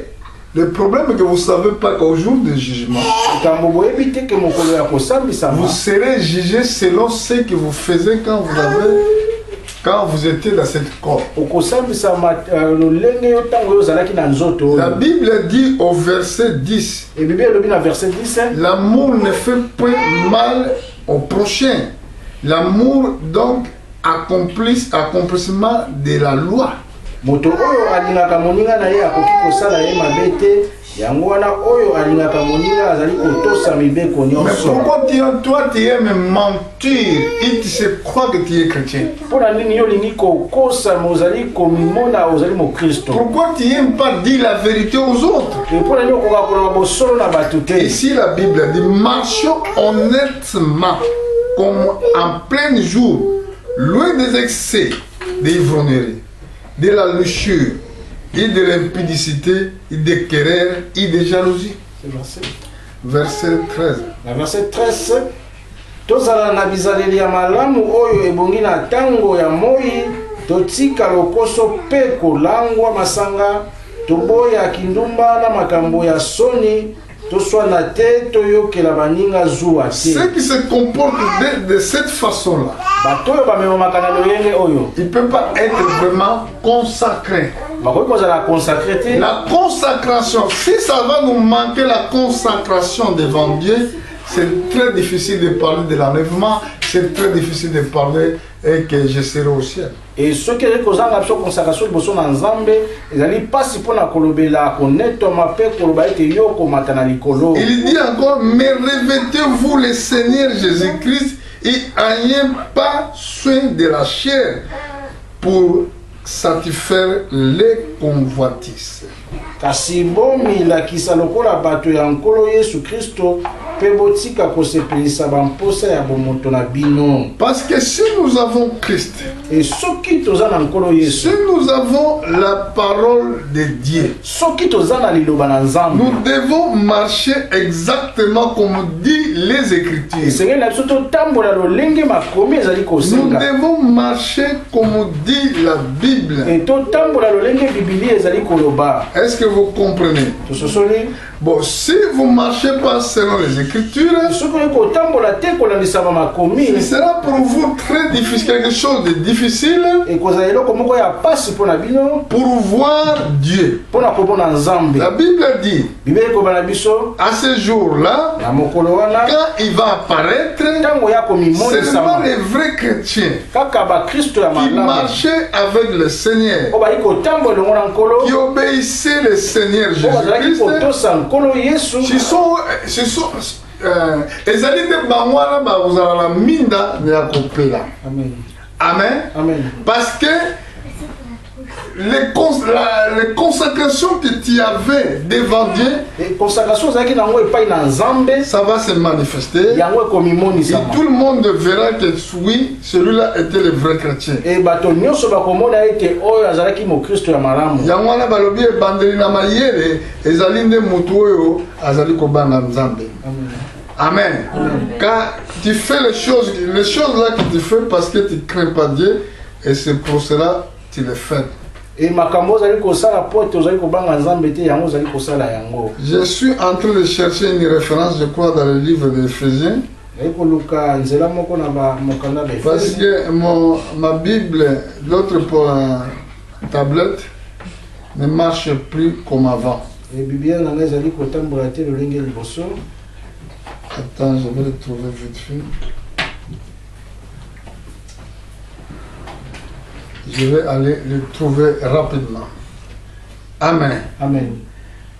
le problème est que vous ne savez pas qu'au jour du jugement, Likambo boyebi te ke mokolo ya vous kosambisama serez jugé selon ce que vous faisiez quand vous étiez dans cette corps. okosambisama lolenge yo ntango oyo ozalaki na nzoto La oyo. Bible dit au verset 10, Ebibi elobi na verset 10, l'amour ne fait point mal au prochain. L'amour donc accomplissement de la loi. moto oyo alingaka moninga na ye akoki kosala ye mabe te yango wana oyo alingaka moninga azali kotosa mibeko Mais nyonso. pourquoi toi tu aimes mentir et tu se crois que tu es chrétien? Mpona nini yo olingi kokosa me ozali komimona ozali mokristo? Pourquoi tu n'aimes pas dire la vérité aux autres? Mpona nini okoka kolaka bosolo na bato te? Ici la Bible dit marchons honnêtement comme en plein jour, loin des excès, des ivrogneries, de la luxure et de l'impudicité et des querelles et des jalousies. Verset 13. Na verset 13, tozala na bizaleli ya malamu oyo ebongi na tango ya moi, totika lokoso pe kolangwa masanga, toboya kindumba na makambo ya soni, toswana te toyokela baninga zuwa te. Ceux qui se comportent de cette façon-là, bato oyo bamemamaka na loyenge oyo ils ne peuvent pas être vraiment consacrés. bakoki kozala consacré te. La consacration, si ça va nous manquer la consacration devant Dieu, c'est très difficile de parler de l'enlèvement, c'est très difficile de parler et que je serai au ciel. Et soki ezali kozanga biso consacration liboso na nzambe ezali mpasi mpona kolobela konetoma mpe koloba ete yo komata na likolo. Il dit encore, mais revêtez-vous le Seigneur Jésus-Christ et ayez pas soin de la chair pour satisfaire les convoitises. Kasi bomilakisa lokola bato ya nkolo Yesu Kristo mpe botika kosepelisa bamposa ya bomoto na bino. Parce que si nous avons Christ, Et soki toza na nkolo si Yesu, nous avons la parole de Dieu, soki toza na liloba na nzambe, nous devons marcher exactement comme dit les Écritures. esengeli na biso totambola lolenge makomi ezali Nous kosenga. devons marcher comme dit la Bible. Et totambola lolenge bibili ezali koloba. Est-ce que vous comprenez? Tososoli Bon, si vous ne marchez pas selon les Écritures, soki oyi kotambola te kolandisa makomi ce sera pour vous très difficile, quelque chose de difficile ekozala eloko moko ya pasi mpona bino pour voir Dieu. mpona komona nzambe. La Bible dit, Bibeli ekoba na biso à ce jour-là, na mokolo wana quand il va apparaître, ntango ya seulement komimonisama les vrais chrétiens kaka bakristo ya qui malamu marchaient avec le Seigneur, oyo bali kotambola elongo na nkolo qui obéissaient le Seigneur oyo bazalaki Jésus-Christ, kotosa nkolo Yesu ezali nde bango wana bakozala na minda ya kopela. Amen. Amen. Amen. Parce que les consécrations que tu avais devant Dieu, Et consacration ezalaki nango epai na nzambe ça va se manifester. yango Et ekomimonisa tout le monde verra que oui, celui-là était le vrai chrétien. e bato nyonso bakomona ete oyo azalaki mokristo ya malamu. Yango wana balobi ebandeli na mayele ezali nde motu oyo azali kobanga nzambe. Amen. Car tu fais les choses là que tu fais parce que tu ne crains pas Dieu et c'est pour cela que tu les fais. E makambo ozali kosala po ete ozali kobanga nzambe te yango ozali kosala yango. Je suis en train de chercher une référence, je crois, dans le livre d'Éphésiens. Ezali koluka nzela moko na mokanda Parce Efesie. que ma Bible, l'autre pour la tablette, ne marche plus comme avant. E biblia na ngai ezali kotambola te lolenge liboso. Attends, je vais le trouver vite fait. Je vais aller le trouver rapidement. Amen. Amen.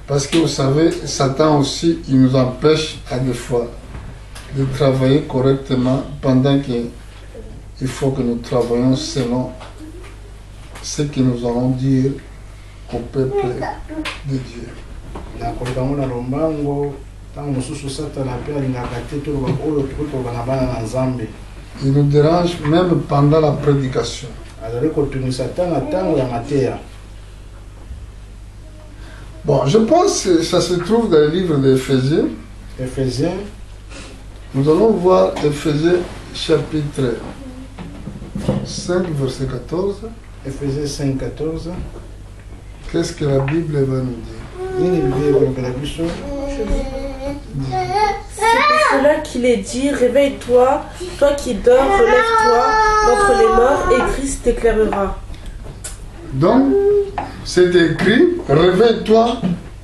Parce que vous savez, Satan aussi, il nous empêche à des fois de travailler correctement pendant qu'il faut que nous travaillions selon ce que nous allons dire au peuple de Dieu. Na koluka ngo na lombango ntango mosusu satana mpe alingaka te toloba oyo tokoki koloba na bana na nzambe. Il nous dérange même pendant la prédication. Azali kotungisa ta na ntango ya mateya. Bon, je pense que ça se trouve dans le livre d'Éphésiens. Ephésiens, Nous allons voir Éphésiens chapitre 5, verset 14. Ephésiens 5:14. Qu'est-ce que la Bible va nous dire? Nini biblia ekolobela biso? C'est pour cela qu'il est dit, réveille-toi, toi qui dors, relève-toi d'entre les morts et Christ t'éclairera. Donc, c'est écrit, réveille-toi,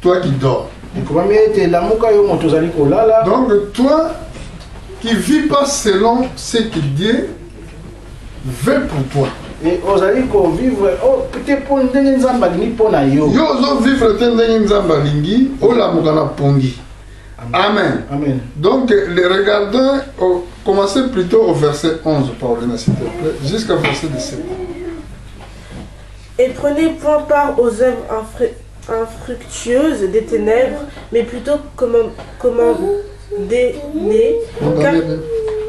toi qui dors. Ekomami ete lamuka yo moto ozali kolala. Donc, toi qui ne vis pas selon ce que Dieu veut pour toi. Et ozali ko vivre peut-être pour ndenge nzambe alingi mpona yo. Yo ozo vivre te ndenge nzambe alingi olamuka na pongi. Amen. Amen. Donc, regardons, commencez plutôt au verset 11, Pauline, s'il te plaît, jusqu'au verset 17. Et prenez point part aux œuvres infructueuses des ténèbres, mais plutôt commandez-les,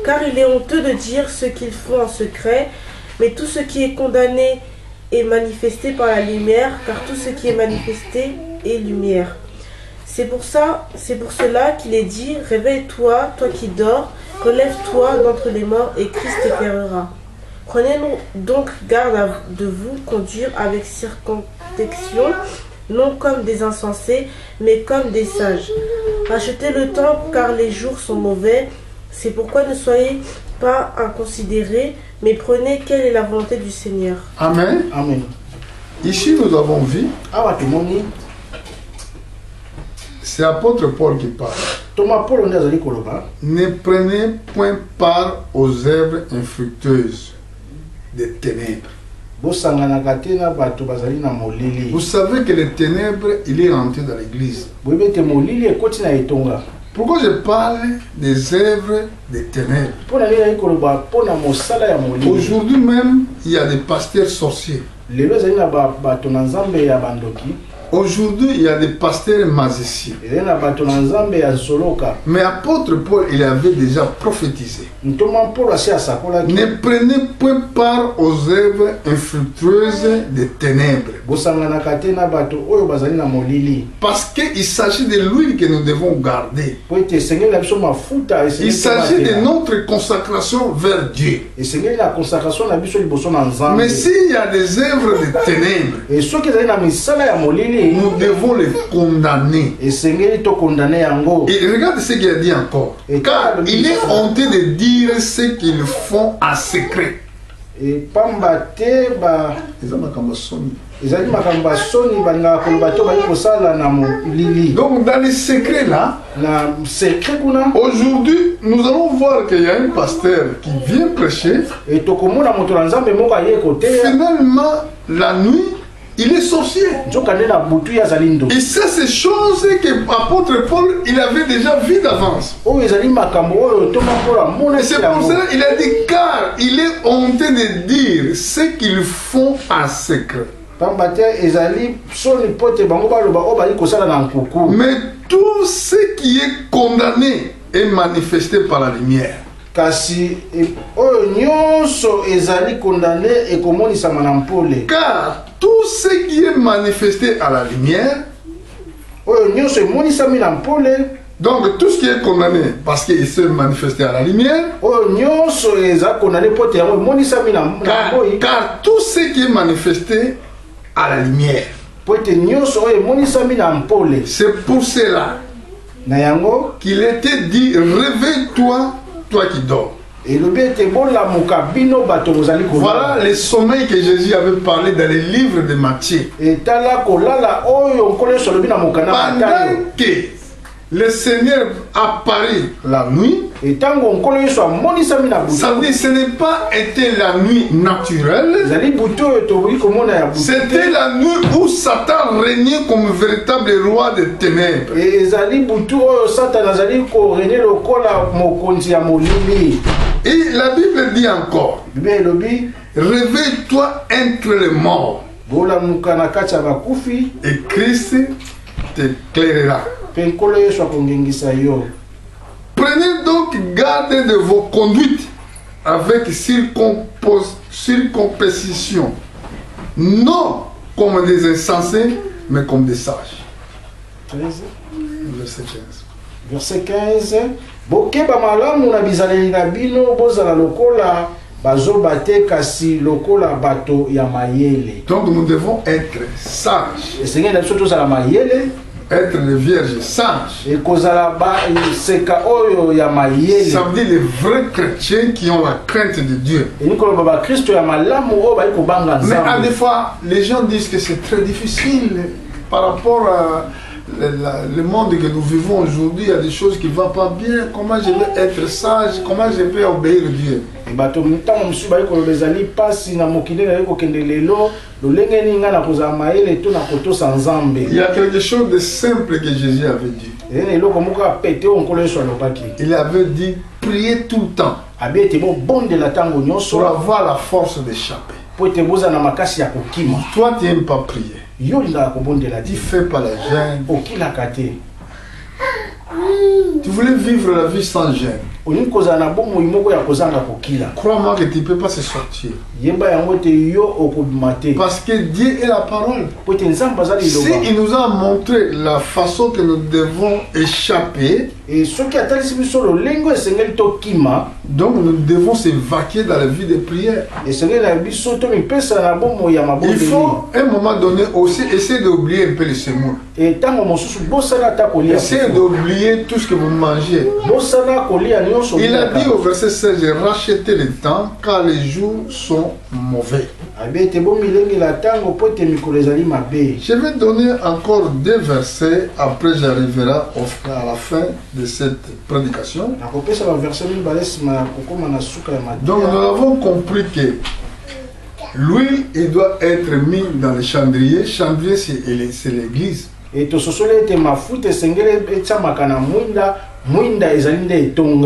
car il est honteux de dire ce qu'ils font en secret, mais tout ce qui est condamné est manifesté par la lumière, car tout ce qui est manifesté est lumière. C'est pour cela qu'il est dit, réveille-toi, toi qui dors, relève-toi d'entre les morts et Christ t'éclairera. Prenez-nous donc garde de vous conduire avec circonspection, non comme des insensés, mais comme des sages. Rachetez le temps car les jours sont mauvais, c'est pourquoi ne soyez pas inconsidérés, mais prenez quelle est la volonté du Seigneur. Amen. Amen. Ici nous avons vu, Awa tomoni c'est l'apôtre Paul qui parle. Thomas Paul on azali koloba. Ne prenez point part aux œuvres infructueuses des ténèbres. Bosanganaka te na bato bazali na molili. Vous savez que les ténèbres, il est rentré dans l'église. Boyebete molili ekoti na etonga. Pourquoi je parle des œuvres des ténèbres? Pona nini koloba pona mosala ya molili. Aujourd'hui même, il y a des pasteurs sorciers. Lelo ezali na bato na nzambe ya bandoki. Aujourd'hui, il y a des pasteurs magiciens. Ezali na bato na nzambe ya zoloka. Mais apôtre Paul, il avait déjà prophétisé. Ntoma Paul asi asakolaki. Ne prenez point part aux œuvres infructueuses des ténèbres. Bosanganaka te na bato oyo bazali na molili. Parce qu'il s'agit de l'huile que nous devons garder. Po ete esengeli na biso mafuta Il s'agit de notre consacration vers Dieu. esengeli na consacration na biso liboso na nzambe. Mais s'il y a des œuvres de ténèbres, Et soki ezali na misala ya molili nous devons les condamner. esengeli to condamner yango. Et regarde ce qu'il a dit encore. Car il est honteux de dire ce qu'ils font en secret. Et pamba te ba Les hommes comme Sony. ezali makambo ya soni balingaka koloba to bali kosala na molili. Donc dans les secrets là, Na secret kuna aujourd'hui nous allons voir qu'il y a un pasteur qui vient prêcher. et tokomona moto na nzambe moko aye koteya Finalement, la nuit, il est sorcier. nzoka nde na butu ye azali ndo. Et ça, c'est chose que l'apôtre Paul, il avait déjà vu d'avance. Oyo ezali makambo oyo toma mpola mona Et c'est pour cela qu'il a dit, car il est honteux de dire ce qu'ils font en secret. pamba te ezali soni pote bango baloba oyo bali kosala na nkuku. Mais tout ce qui est condamné est manifesté par la lumière. Kasi oyo nyonso ezali condamné ekomonisama na mpole. Car tout ce qui est manifesté à la lumière, Oyo nyonso emonisami na mpole. donc tout ce qui est condamné parce qu'il s'est manifesté à la lumière, Oyo nyonso eza condamné pote yango emonisami na boyi. car tout ce qui est manifesté à la lumière. Pote nyonso oyo emonisami na mpole. C'est pour cela Na yango qu'il était dit, réveille-toi, toi qui dors. elobi ete bolamuka bino bato bozali Voilà kolala. les sommeils que Jésus avait parlé dans les livres de Matthieu. Etala kolala oyo nkolo nyonso alobi na mokanda Pendant Matayo. que le Seigneur apparaît la nuit, Etango nkolo nyonso amonisami na butu. ça veut dire que ce n'est pas été la nuit naturelle, Ezali butu oyo tokoki komona ya butu. c'était la nuit où Satan régnait comme véritable roi des ténèbres. Ezali butu oyo Satan azali korene lokola mokonzi ya molili. Et la Bible dit encore, Bible elobi réveille-toi entre les morts bolamuka na kati ya bakufi et Christ t'éclairera. mpe nkolo yesu akongengisa yo. Prenez donc garde de vos conduites avec circonspection, non comme des insensés, mais comme des sages. 13. Verset 15. Verset 15. Bokeba malamu na bizaleli na bino bozala lokola bazoba te kasi lokola bato ya mayele. Donc nous devons être sages, Esengeli na biso tozala mayele être les vierges sages. ekozala seka oyo ya mayele. Ça veut dire les vrais chrétiens qui ont la crainte de Dieu. Elingi koloba bakristo ya malamu oyo bali kobanga Mais à des nzambe. fois, les gens disent que c'est très difficile par rapport à le monde que nous vivons aujourd'hui, il y a des choses qui ne vont pas bien. Comment je vais être sage? Comment je vais obéir à Dieu? Il y a quelque chose de simple que Jésus avait dit. Il avait dit, priez tout le temps pour avoir la force d'échapper. Toi, tu n'aimes pas prier. Tu fais pas la gêne. Tu voulais vivre la vie sans gêne. Crois-moi que tu ne peux pas se sortir. Parce que Dieu est la parole. Si il nous a montré la façon que nous devons échapper, donc nous devons s'évacuer dans la vie de prière. Il faut à un moment donné aussi essayer d'oublier un peu les semours. Essayez d'oublier tout ce que vous mangez. Il a dit au verset 16, j'ai racheté le temps car les jours sont mauvais. Je vais donner encore 2 versets, après j'arriverai à la fin de cette prédication. Donc nous avons compris que l'huile il doit être mis dans le chandelier. Chandelier c'est l'église.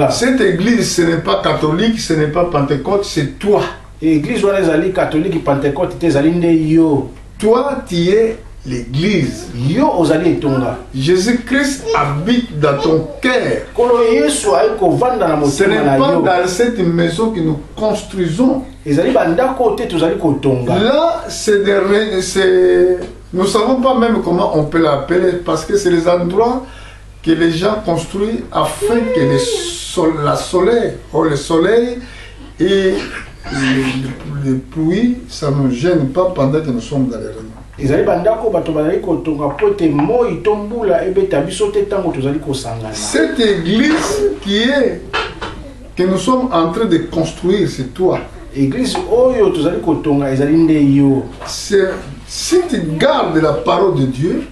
Cette église ce n'est pas catholique, ce n'est pas pentecôte, c'est toi. Toi tu es l'église. Jésus-Christ habite dans ton cœur. Ce n'est pas dans cette maison que nous construisons. Là, nous ne savons pas même comment on peut l'appeler, parce que c'est les endroits que les gens construisent afin que le soleil et les pluies, ça ne nous gêne pas pendant que nous sommes dans les réunions. Cette église que nous sommes en train de construire, c'est toi. Si tu gardes la parole de Dieu,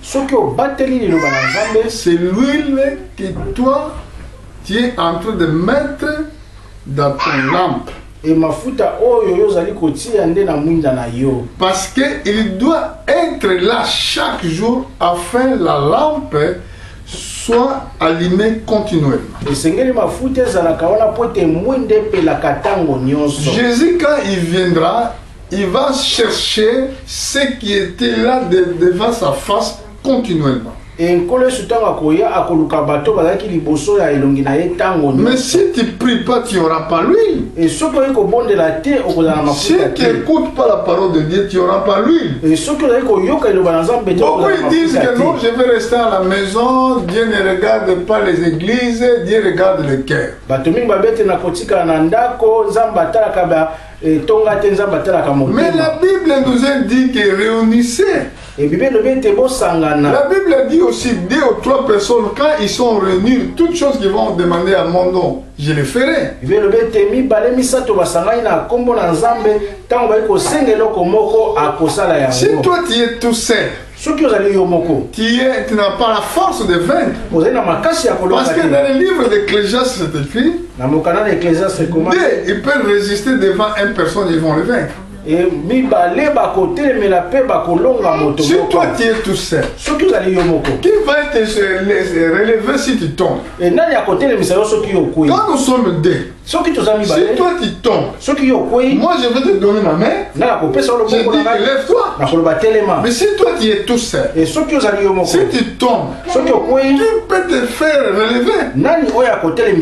c'est l'huile que toi tu es en train de mettre dans ton lampe. Parce qu'il doit être là chaque jour afin que la lampe soit allumée continuellement. Jésus, quand il viendra, il va chercher ce qui était là devant sa face continuellement. Mais si tu ne pries pas, tu n'auras pas l'huile. Si tu n'écoutes pas la parole de Dieu, tu n'auras pas l'huile. Beaucoup disent que non, je vais rester à la maison, Dieu ne regarde pas les églises, Dieu regarde le cœur. Mais la Bible nous a dit que réunissez. La Bible dit aussi 2 ou 3 personnes, quand ils sont réunis, toutes choses qu'ils vont demander à mon nom, je les ferai. Si toi tu es tout seul, tu n'as pas la force de vaincre. Parce que dans le livre d'Ecclésiaste, c'est écrit, ils peuvent résister devant une personne, ils vont le vaincre. Si toi tu es tout seul, qui va te relever si tu tombes? Quand nous sommes 2, si toi tu tombes, moi je vais te donner ma main, je dis lève-toi. Mais si toi tu es tout seul, si tu tombes, qui peut te faire relever?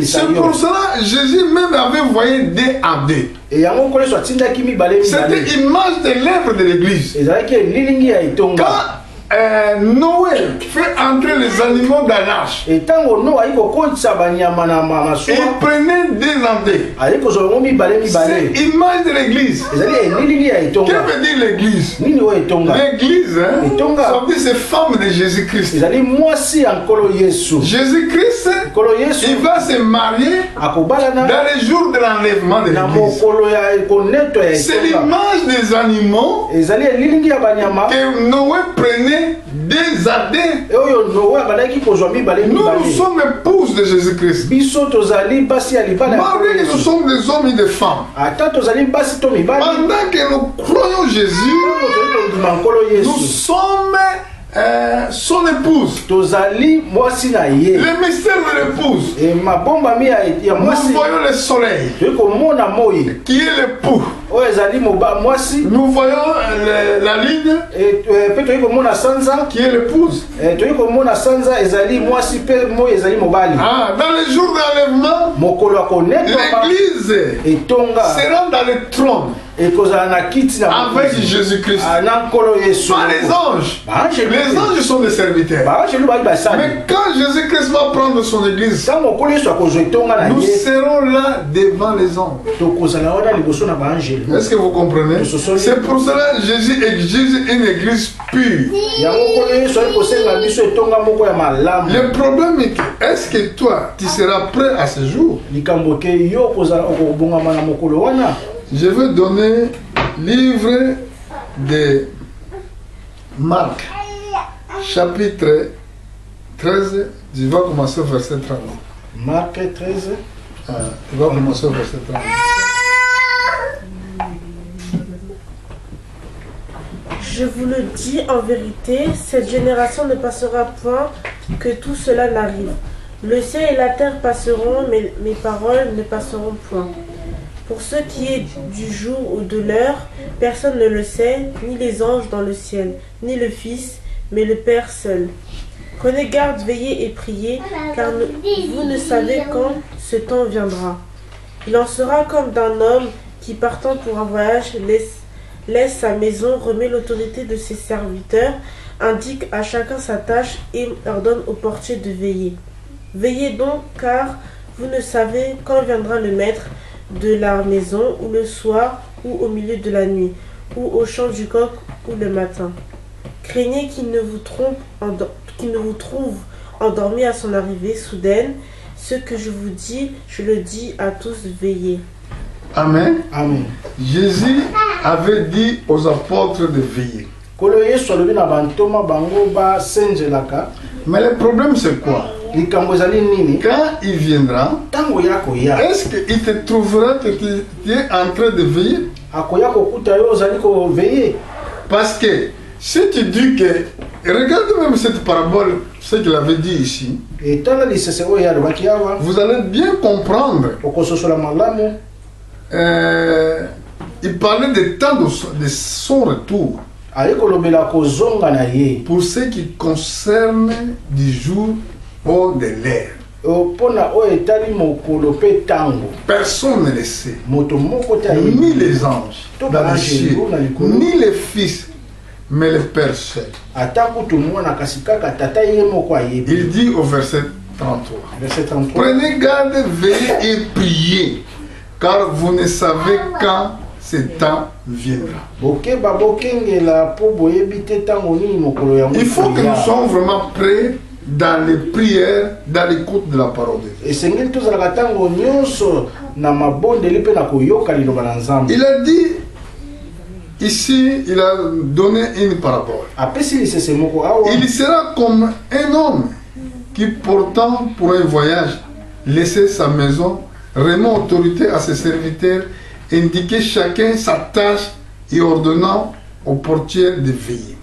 C'est pour cela Jésus même avait envoyé 2 à 2. C'était l'image de l'œuvre de l'église. Quand Noé fait entrer les animaux dans l'arche, il prenait 2 en 2. C'est l'image de l'église. Que veut dire l'église? L'église, ça veut dire c'est femme de Jésus-Christ. Jésus-Christ, il va se marier dans les jours de l'enlèvement de l'église. C'est l'image des animaux que Noé prenait désardés. Et oyo Noé abandaki kozwa mibale Nous mibale. sommes épouses de Jésus-Christ. Biso tozali basi ya libala. Malgré que nous sommes des hommes et des femmes. Ata tozali basi to mibale. Pendant que nous croyons Jésus, nous sommes son épouse. Tozali mwasi na ye. Le mystère de l'épouse. Et mabomba mi ya mwasi. Nous voyons le soleil tokomona moi qui est l'époux. oyo ezali mwasi. Nous voyons la ligne pe tokomona sanza qui est l'épouse. tokomona sanza ezali mwasi pe moi ezali mobali. Ah, dans les jours d'enlèvement, mokolo akoneka l'église etonga sera dans le trône ekozala na kiti na avec Jésus-Christ. na nkolo Yesu. Pas les anges. Les anges sont des serviteurs. Mais Mais quand Jésus-Christ va prendre son église, ntango nkolo Yesu akozwa etonga na nous ye serons là devant les anges. tokozala wana liboso na baangelo. Est-ce que vous comprenez? C'est pour cela que Jésus exige une église pure. yango nkolo Yesu ali kosenga biso etonga moko ya malamu. Le problème est que, est-ce que toi, tu seras prêt à ce jour? likambo ke yo kozala okobongama na mokolo wana. Je veux donner livre de Marc, chapitre 13, tu vas commencer au verset 30. Marc 13. Tu vas commencer au verset 30. Je vous le dis en vérité, cette génération ne passera point que tout cela n'arrive. Le ciel et la terre passeront, mais mes paroles ne passeront point. Pour ce qui est du jour ou de l'heure, personne ne le sait, ni les anges dans le ciel, ni le Fils, mais le Père seul. Prenez garde, veillez et priez, car vous ne savez quand ce temps viendra. Il en sera comme d'un homme qui, partant pour un voyage, laisse sa maison, remet l'autorité de ses serviteurs, indique à chacun sa tâche et ordonne au portier de veiller. Veillez donc, car vous ne savez quand viendra le maître de la maison, ou le soir, ou au milieu de la nuit, ou au chant du coq, ou le matin. Craignez qu'il ne vous trouve endormi à son arrivée soudaine. Ce que je vous dis, je le dis à tous, veillez. Amen. Amen. Jésus avait dit aux apôtres de veiller. Mais le problème c'est quoi? Quand il viendra, est-ce qu'il te trouvera que tu es en train de veiller? Parce que si tu dis que, regarde même cette parabole, ce qu'il avait dit ici, vous allez bien comprendre. Il parlait des temps de son retour. Pour ce qui concerne du jour ou de l'heure. Personne ne le sait. Ni les anges dans le ciel, ni les fils, mais le Père seul. Il dit au verset 33. Prenez garde, veillez et priez, car vous ne savez quand ce temps viendra. Il faut que nous soyons vraiment prêts dans les prières, dans l'écoute de la parole de Dieu. Il a dit, ici, il a donné une parabole. Il sera comme un homme qui, portant pour un voyage, laissait sa maison, remet autorité à ses serviteurs, indiquait chacun sa tâche et ordonnant au portier de veiller.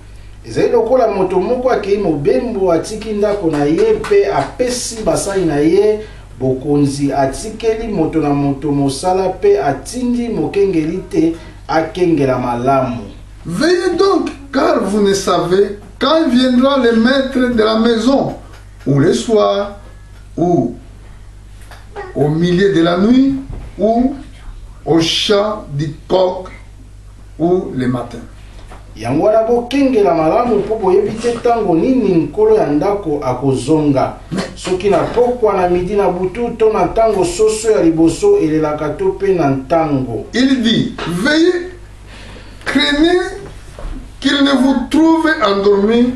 ezali lokola moto moko akei mobembo atiki ndako na ye pe apesi basali na ye bokonzi atikeli moto na moto mosala pe atindi mokengeli te akengela malamu. Veillez donc, car vous ne savez quand viendra le maître de la maison, ou le soir, ou au milieu de la nuit, ou au chant du coq, ou le matin. Yango wana bokengela malamu po boyebi te ntango nini nkolo ya ndako akozonga, soki na pokwa na midi na butu to na ntango soso ya liboso elelaka to pe na ntango. Il dit, veillez, craignez qu'il ne vous trouve endormi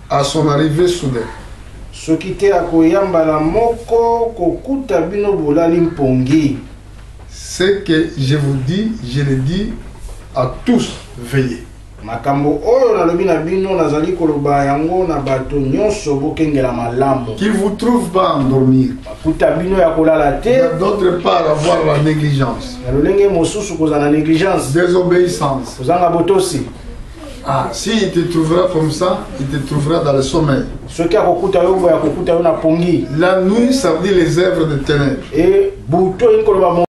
à son arrivée soudaine. Soki te akoyambala moko kokuta bino bolali mpongi. Ce que je vous dis, je le dis à tous, veillez. makambo oyo nalobi na bino nazali koloba yango na bato nyonso bokengela malamu. Qu'il vous trouve pas endormir. Kuta bino ya kolala te. D'autre part, avoir la négligence. Na lolenge mosusu kozana négligence. Désobéissance. Kozanga botosi. Ah, s'il te trouvera comme ça, il te trouvera dans le sommeil. Soki akokuta yo boya kokuta yo na pongi. La nuit, ça veut dire les œuvres de ténèbres. Et buto in koloba